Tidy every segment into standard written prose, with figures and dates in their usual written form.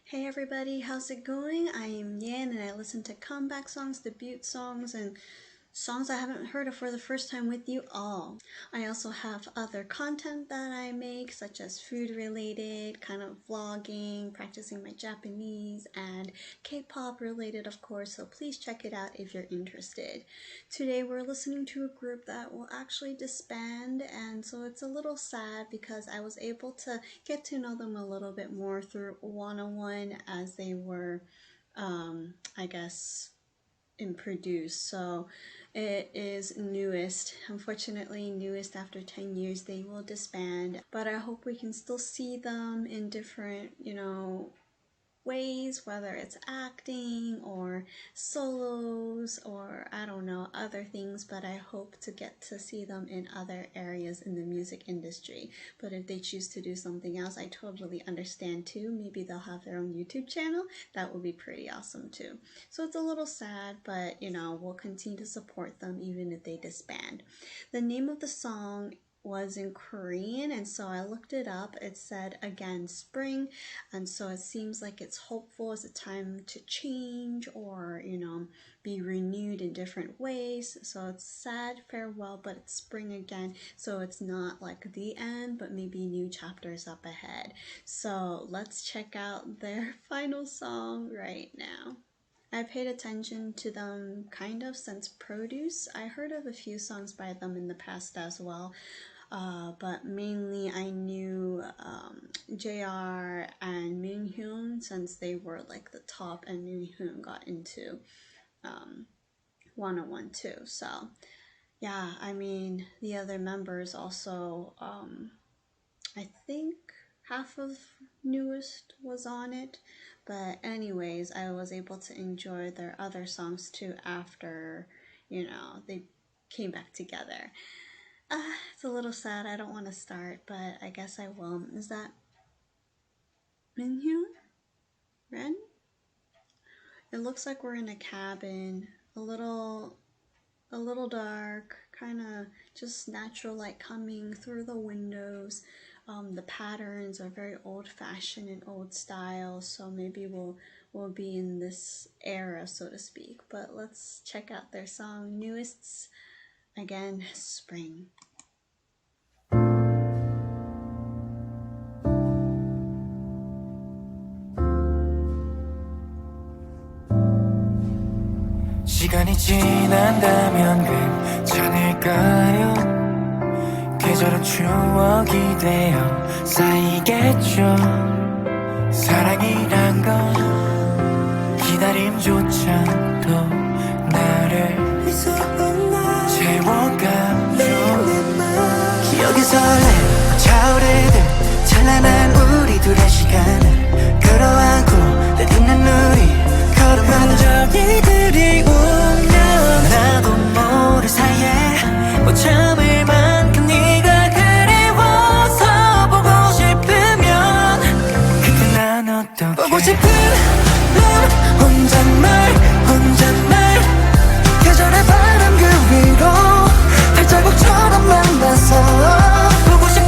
Hey everybody, how's it going? I am Yan and I listen to comeback songs, debut songs, and songs I haven't heard of for the first time with you all. I also have other content that I make, such as food related, kind of vlogging, practicing my Japanese, and K-pop related, of course, so please check it out if you're interested. Today we're listening to a group that will actually disband, and so it's a little sad because I was able to get to know them a little bit more through 101 as they were, I guess, in produce. So it is newest. Unfortunately, newest after 10 years, they will disband. But I hope we can still see them in different, ways, whether it's acting or solos or I don't know, other things, but I hope to get to see them in other areas in the music industry. But if they choose to do something else, I totally understand too. Maybe they'll have their own YouTube channel. That would be pretty awesome too. So it's a little sad, but we'll continue to support them even if they disband. The name of the song was in Korean, and so I looked it up. It said again spring, and so it seems like it's hopeful. It's a time to change or be renewed in different ways. So it's sad farewell, but it's spring again, so it's not like the end, but maybe new chapters up ahead. So let's check out their final song right now. I paid attention to them kind of since Produce. I heard of a few songs by them in the past as well, but mainly I knew JR and Minhyun since they were like the top, and Minhyun got into 101 too. So yeah, I mean the other members also, I think half of newest was on it, but anyways, I was able to enjoy their other songs too after they came back together. It's a little sad. I don't want to start, but I guess I will. Is that Minhyun? Ren? It looks like we're in a cabin, a little dark, kind of just natural light coming through the windows. The patterns are very old-fashioned and old style, so maybe we'll be in this era, so to speak. But let's check out their song Newest's, again, Spring. 시간이 지난다면 괜찮을까요? 계절은 추억이 되어 쌓이겠죠. 사랑이란 건 기다림조차도 나를 채워가죠. 기억의 설렘 차오르듯 찬란한 우리 둘의 시간을 끌어안고 내딛는 우리 걸음하는 저기들이 울면 나도 모를 사이에 못 참을 만큼 네가 그리워서 보고 싶으면 그때 난 어떻게 보고 싶은 넌 혼잣말 계절의 바람 그 위로 발자국처럼 만나서 보고 싶은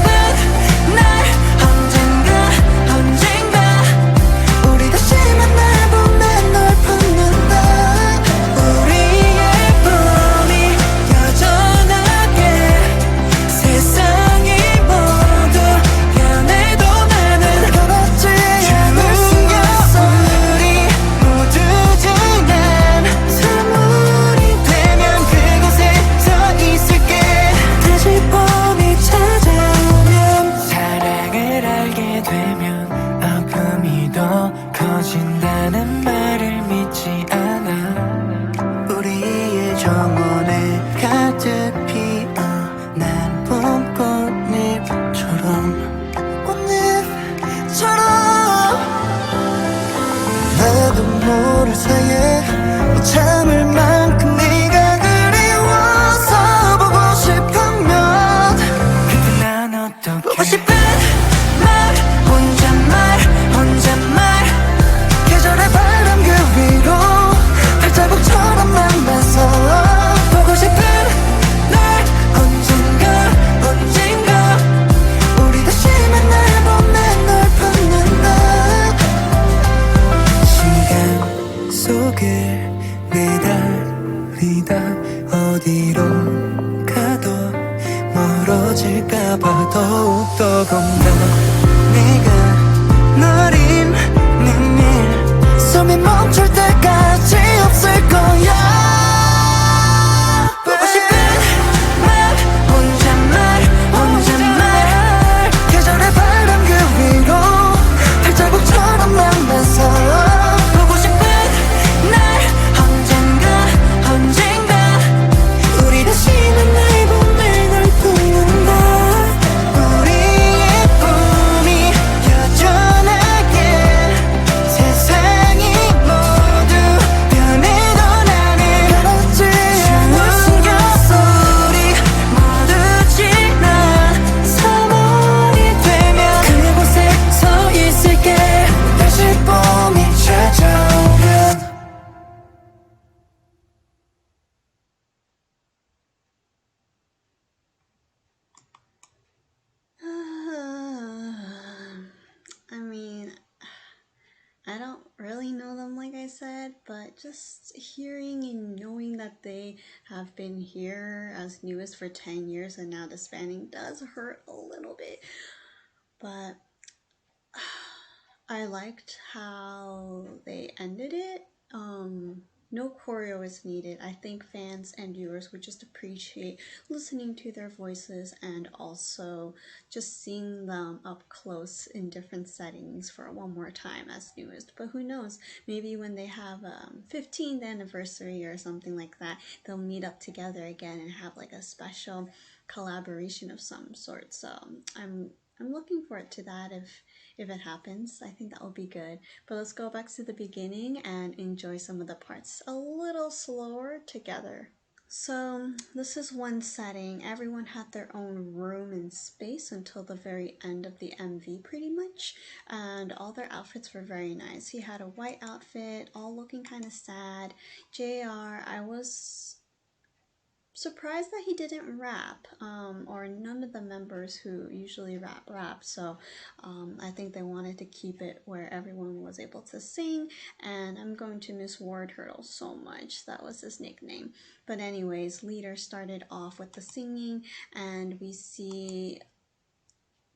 멀어질까봐 더욱더 겁나 네가 너린 내밀 숨이 멈출 때까지 없을 거야 보고 싶은 말 혼잣말 계절의 바람 그 위로 발자국처럼 남아서 보고 싶은 날 언젠가 우리 다시 만나 봄을 널 품는다 우리의 꿈이 여전하게 세상이 모두 변해도 나는 변하지 않을 숨겼어 우리 모두 지난 3월이 되면 그곳에 서 있을게 다시 봄이 찾아오면 I mean, I don't really know them, like I said, but just hearing and knowing that they have been here as newest for 10 years and now disbanding does hurt a little bit. But I liked how they ended it. No choreo is needed. I think fans and viewers would just appreciate listening to their voices and also just seeing them up close in different settings for one more time as newest. But who knows? Maybe when they have 15th anniversary or something like that, they'll meet up together again and have like a special collaboration of some sort. So I'm looking forward to that if it happens. I think that will be good. But let's go back to the beginning and enjoy some of the parts a little slower together. So this is one setting. Everyone had their own room and space until the very end of the MV pretty much, and all their outfits were very nice. He had a white outfit, all looking kind of sad. JR, I was surprised that he didn't rap, or none of the members who usually rap. So I think they wanted to keep it where everyone was able to sing, and I'm going to miss Ward Turtle so much. That was his nickname. But anyways, Leader started off with the singing, and we see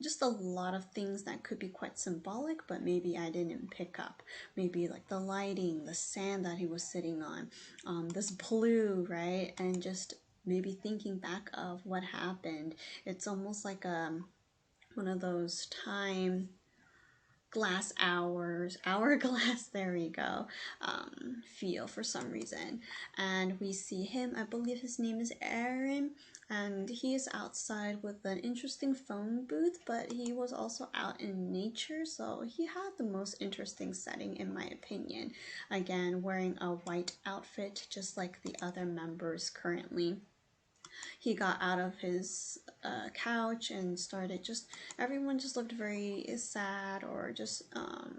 just a lot of things that could be quite symbolic, but maybe I didn't pick up. Maybe like the lighting, the sand that he was sitting on, this blue, right? And just maybe thinking back of what happened. It's almost like one of those time glass hourglass, there we go, feel for some reason. And we see him, I believe his name is Aaron, and he is outside with an interesting phone booth, but he was also out in nature, so he had the most interesting setting in my opinion. Again, wearing a white outfit just like the other members currently. He got out of his couch and started everyone just looked very sad or just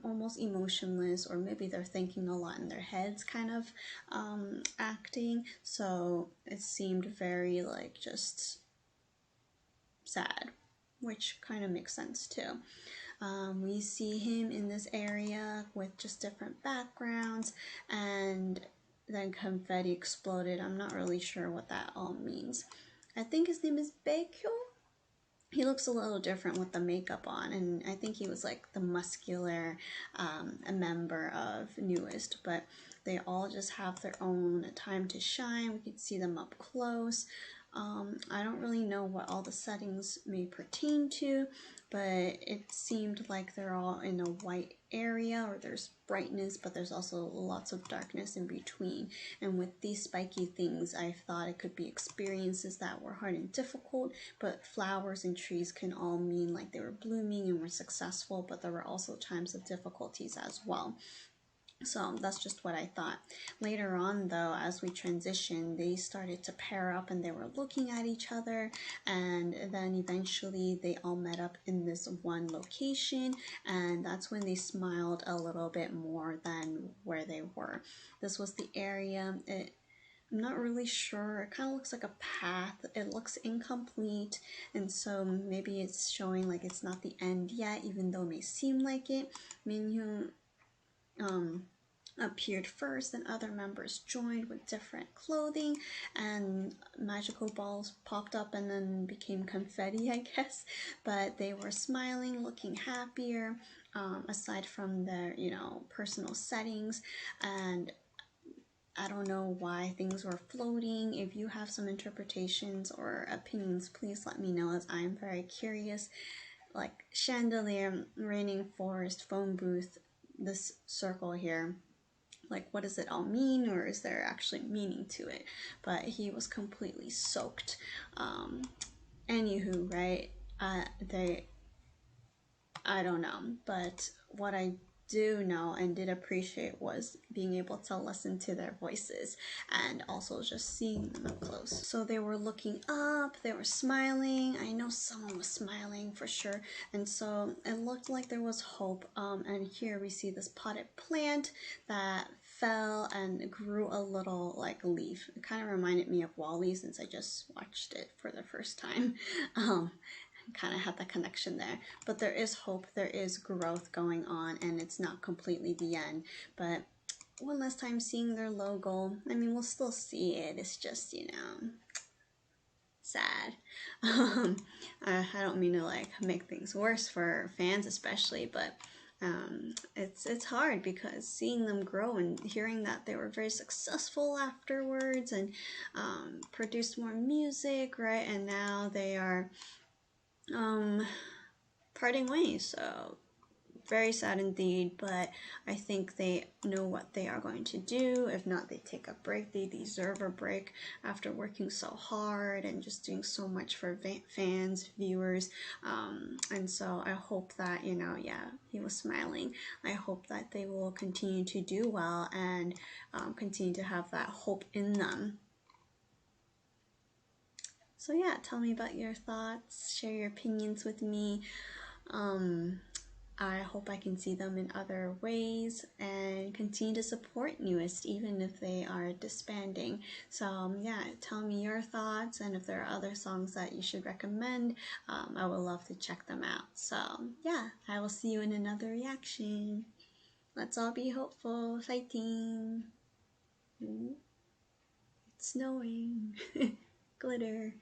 almost emotionless, or maybe they're thinking a lot in their heads kind of acting. So it seemed very like just sad, which kind of makes sense too. We see him in this area with just different backgrounds, and then confetti exploded. I'm not really sure what that all means. I think his name is Baekhyun. He looks a little different with the makeup on, and I think he was like the muscular a member of newest, but they all just have their own time to shine. We could see them up close. I don't really know what all the settings may pertain to, but it seemed like they're all in a white area, or there's brightness, but there's also lots of darkness in between. And with these spiky things, I thought it could be experiences that were hard and difficult, but flowers and trees can all mean like they were blooming and were successful, but there were also times of difficulties as well. So that's just what I thought. Later on though, as we transitioned, they started to pair up and they were looking at each other, and then eventually they all met up in this one location, and that's when they smiled a little bit more than where they were. This was the area. I'm not really sure. It kind of looks like a path. It looks incomplete, and so maybe it's showing like it's not the end yet, even though it may seem like it. Minhyun appeared first, and other members joined with different clothing, and magical balls popped up and then became confetti, I guess. But they were smiling, looking happier, aside from their, personal settings. And I don't know why things were floating. If you have some interpretations or opinions, please let me know, as I am very curious. Like chandelier, raining forest, phone booth, this circle here. Like, what does it all mean, or is there actually meaning to it? But he was completely soaked. Anywho, right? I don't know, but what I do know and did appreciate was being able to listen to their voices and also just seeing them up close. So they were looking up, they were smiling. I know someone was smiling for sure, and so it looked like there was hope. And here we see this potted plant that fell and grew a little like leaf. It kind of reminded me of WALL-E, since I just watched it for the first time. Kind of had that connection there, but there is hope, there is growth going on, and it's not completely the end. But one last time seeing their logo, I mean, we'll still see it, it's just, sad. I don't mean to like make things worse for fans especially, but it's hard, because seeing them grow and hearing that they were very successful afterwards and produced more music, right? And now they are parting ways. So very sad indeed, but I think they know what they are going to do. If not, they take a break. They deserve a break after working so hard and just doing so much for fans, viewers. And so I hope that, he was smiling. I hope that they will continue to do well and continue to have that hope in them. So yeah, tell me about your thoughts, share your opinions with me. I hope I can see them in other ways and continue to support NU'EST even if they are disbanding. So yeah, tell me your thoughts, and if there are other songs that you should recommend, I would love to check them out. So yeah, I will see you in another reaction. Let's all be hopeful, fighting. It's snowing. Glitter.